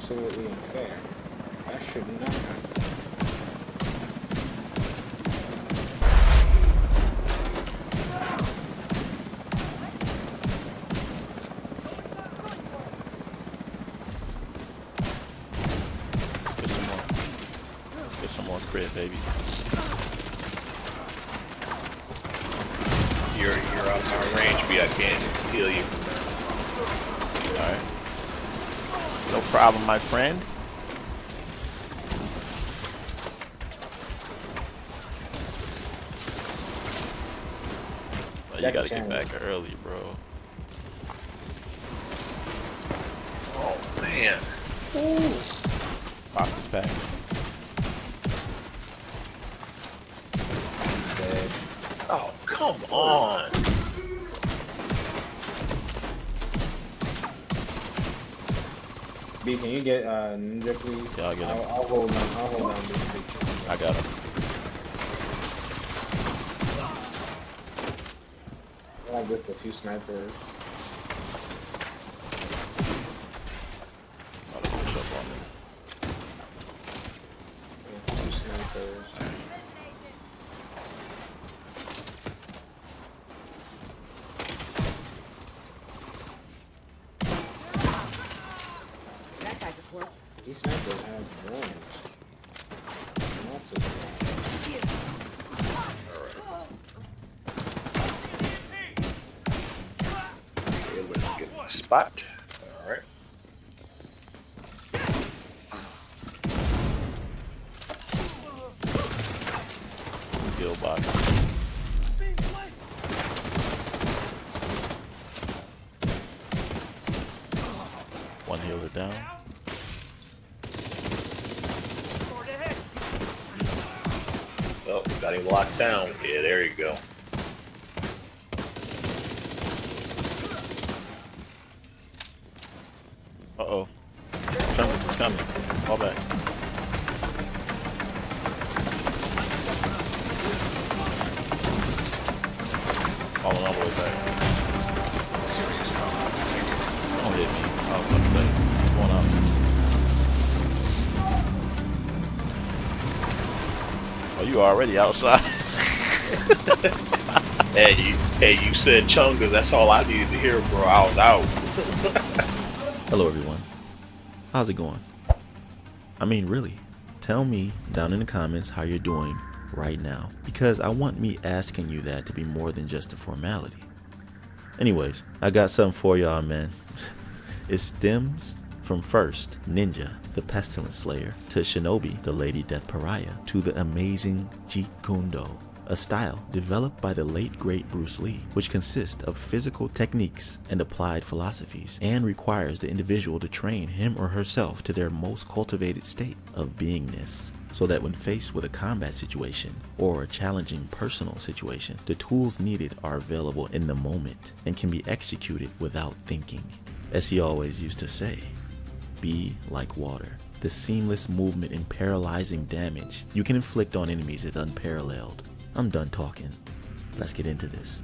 absolutely unfair. That should not happen. Get some more crit, baby. You're out of my range, B. I can't heal you. Alright. No problem, my friend. Oh, you gotta get back early, bro. Oh, man. Ooh. Pop this pack. Dead. Oh, come on. B, can you get Ninja, please? Yeah, I'll get him. I'll hold down. I'll hold down this picture. I got him. I with a few snipers. I'll push up on me. Yeah, 2 snipers. That guy's a corpse. These snipers have drones. Lots of drones. Okay, let's get my spot. Alright. Kill box. One healer down. Oh, got him locked down. Yeah, there you go. Uh-oh. It's coming. Fall back. Falling all the way back. Don't hit me. I was about to say. Going out. Oh, you already outside. Hey, you said Chunga. That's all I needed to hear, bro. I was out. Hello everyone, how's it going? I mean, really, tell me down in the comments how you're doing right now, because I want me asking you that to be more than just a formality. Anyways, I got something for y'all, man. It stems from first Ninja, the Pestilence Slayer, to Shinobi, the Lady Death Pariah, to the amazing Jeet Kune Do, a style developed by the late great Bruce Lee, which consists of physical techniques and applied philosophies, and requires the individual to train him or herself to their most cultivated state of beingness, so that when faced with a combat situation or a challenging personal situation, the tools needed are available in the moment and can be executed without thinking. As he always used to say, be like water. The seamless movement and paralyzing damage you can inflict on enemies is unparalleled. I'm done talking. Let's get into this.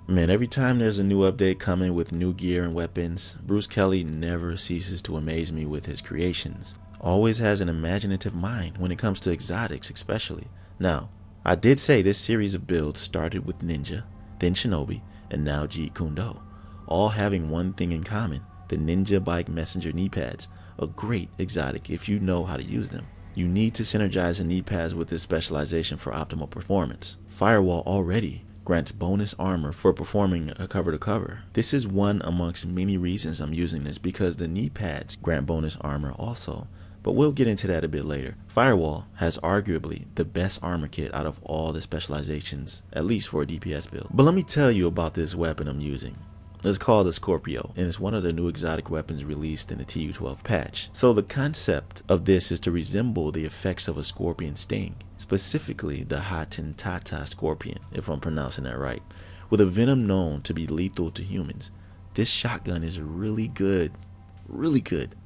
Man, every time there's a new update coming with new gear and weapons, Bruce Kelly never ceases to amaze me with his creations. Always has an imaginative mind when it comes to exotics especially. Now, I did say this series of builds started with Ninja, then Shinobi, and now Jeet Kune Do, all having one thing in common: the Ninja Bike Messenger knee pads. A great exotic if you know how to use them. You need to synergize the knee pads with this specialization for optimal performance. Firewall already grants bonus armor for performing a cover to cover. This is one amongst many reasons I'm using this, because the knee pads grant bonus armor also, but we'll get into that a bit later. Firewall has arguably the best armor kit out of all the specializations, at least for a DPS build. But let me tell you about this weapon I'm using. It's called the Scorpio, and it's one of the new exotic weapons released in the TU12 patch. So the concept of this is to resemble the effects of a scorpion sting, specifically the 𝐻𝐴𝐻𝐻𝐻𝐻 scorpion, if I'm pronouncing that right. With a venom known to be lethal to humans, this shotgun is really good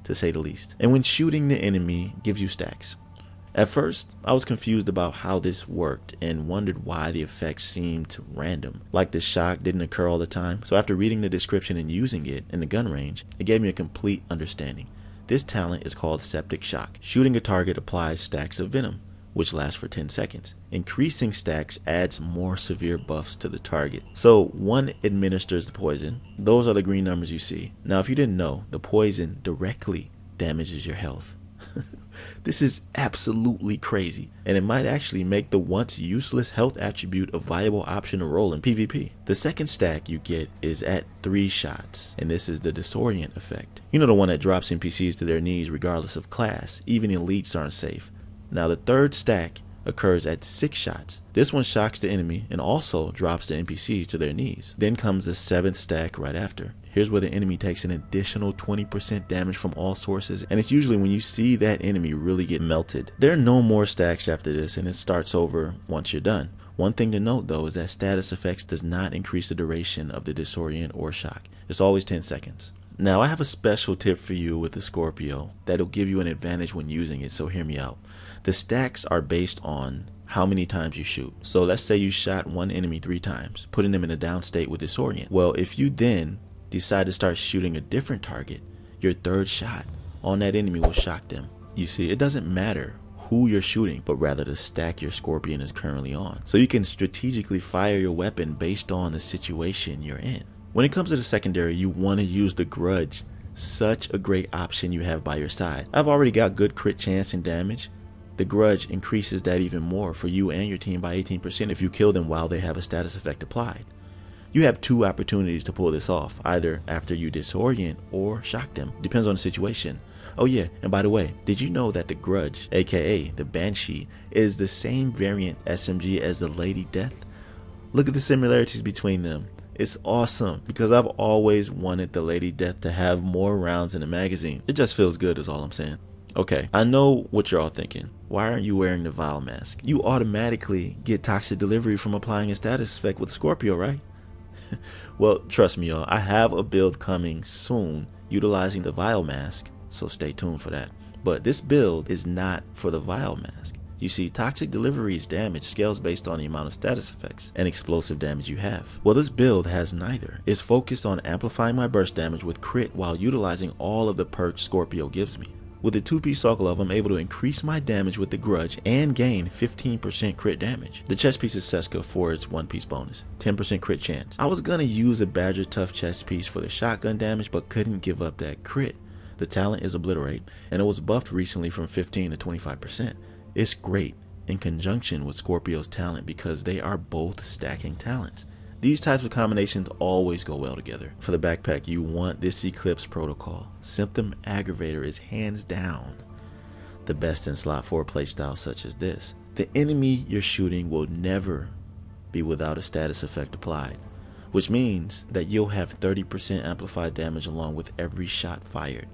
to say the least. And when shooting the enemy, gives you stacks. At first, I was confused about how this worked and wondered why the effects seemed random, like the shock didn't occur all the time. So after reading the description and using it in the gun range, it gave me a complete understanding. This talent is called Septic Shock. Shooting a target applies stacks of venom, which lasts for 10 seconds. Increasing stacks adds more severe buffs to the target. So one administers the poison. Those are the green numbers you see. Now if you didn't know, the poison directly damages your health. This is absolutely crazy, and it might actually make the once useless health attribute a viable option to roll in PvP. The second stack you get is at 3 shots, and this is the disorient effect. You know, the one that drops NPCs to their knees regardless of class. Even elites aren't safe. Now the third stack occurs at 6 shots. This one shocks the enemy and also drops the NPCs to their knees. Then comes the 7th stack right after. Here's where the enemy takes an additional 20% damage from all sources, and it's usually when you see that enemy really get melted. There are no more stacks after this, and it starts over once you're done. One thing to note though is that status effects does not increase the duration of the disorient or shock. It's always 10 seconds. Now I have a special tip for you with the Scorpio that'll give you an advantage when using it, so hear me out. The stacks are based on how many times you shoot. So let's say you shot one enemy 3 times, putting them in a down state with disorient. Well, if you then decide to start shooting a different target, your 3rd shot on that enemy will shock them. You see, it doesn't matter who you're shooting, but rather the stack your Scorpion is currently on. So you can strategically fire your weapon based on the situation you're in. When it comes to the secondary, you want to use the Grudge. Such a great option you have by your side. I've already got good crit chance and damage. The Grudge increases that even more for you and your team by 18% if you kill them while they have a status effect applied. You have 2 opportunities to pull this off, either after you disorient or shock them. Depends on the situation. Oh yeah, and by the way, did you know that the Grudge, aka the Banshee, is the same variant SMG as the Lady Death? Look at the similarities between them. It's awesome because I've always wanted the Lady Death to have more rounds in the magazine. It just feels good is all I'm saying. Okay, I know what you're all thinking. Why aren't you wearing the Vile Mask? You automatically get toxic delivery from applying a status effect with Scorpio, right? Well, trust me y'all, I have a build coming soon utilizing the Vile Mask, so stay tuned for that. But this build is not for the Vile Mask. You see, toxic delivery's damage scales based on the amount of status effects and explosive damage you have. Well, this build has neither. It's focused on amplifying my burst damage with crit while utilizing all of the perks Scorpio gives me. With the 2-piece Saw Glove, I'm able to increase my damage with the Grudge and gain 15% crit damage. The chest piece is 𝐶𝐶𝐞 for its 1-piece bonus, 10% crit chance. I was gonna use a Badger Tough chest piece for the shotgun damage, but couldn't give up that crit. The talent is Obliterate, and it was buffed recently from 15 to 25%. It's great in conjunction with Scorpio's talent because they are both stacking talents. These types of combinations always go well together. For the backpack, you want this Eclipse protocol. Symptom Aggravator is hands down the best in slot 4 playstyles such as this. The enemy you're shooting will never be without a status effect applied, which means that you'll have 30% amplified damage along with every shot fired.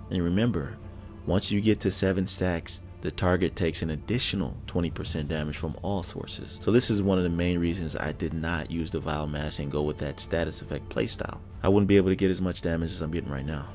And remember, once you get to 7 stacks, the target takes an additional 20% damage from all sources. So this is one of the main reasons I did not use the Vile Mask and go with that status effect playstyle. I wouldn't be able to get as much damage as I'm getting right now.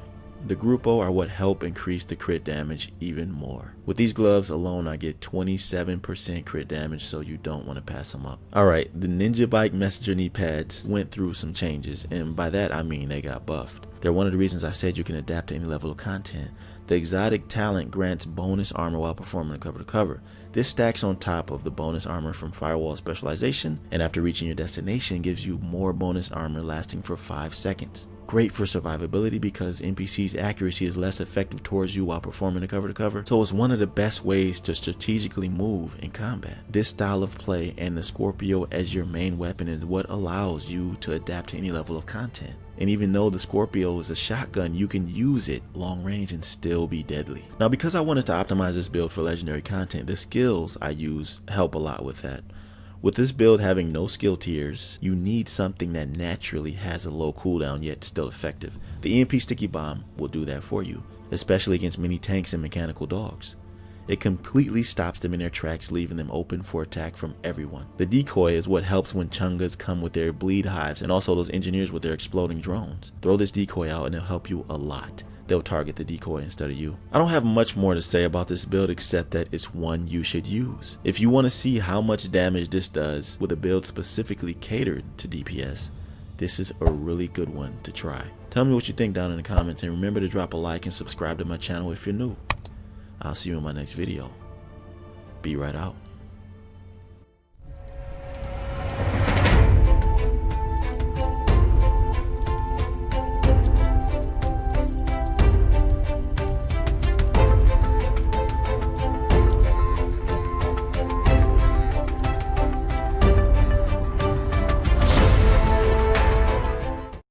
The Gruppo are what help increase the crit damage even more. With these gloves alone, I get 27% crit damage, so you don't want to pass them up. Alright, the Ninja Bike Messenger knee pads went through some changes, and by that I mean they got buffed. They're one of the reasons I said you can adapt to any level of content. The exotic talent grants bonus armor while performing cover to cover. This stacks on top of the bonus armor from Firewall Specialization, and after reaching your destination gives you more bonus armor lasting for 5 seconds. Great for survivability because NPC's accuracy is less effective towards you while performing a cover to cover, so it's one of the best ways to strategically move in combat. This style of play and the Scorpio as your main weapon is what allows you to adapt to any level of content. And even though the Scorpio is a shotgun, you can use it long range and still be deadly. Now, because I wanted to optimize this build for legendary content, the skills I use help a lot with that. With this build having no skill tiers, you need something that naturally has a low cooldown yet still effective. The EMP Sticky Bomb will do that for you, especially against many tanks and mechanical dogs. It completely stops them in their tracks, leaving them open for attack from everyone. The decoy is what helps when Chungas come with their bleed hives and also those engineers with their exploding drones. Throw this decoy out and it'll help you a lot. They'll target the decoy instead of you. I don't have much more to say about this build except that it's one you should use. If you want to see how much damage this does with a build specifically catered to DPS, this is a really good one to try. Tell me what you think down in the comments, and remember to drop a like and subscribe to my channel if you're new. I'll see you in my next video. Be right out.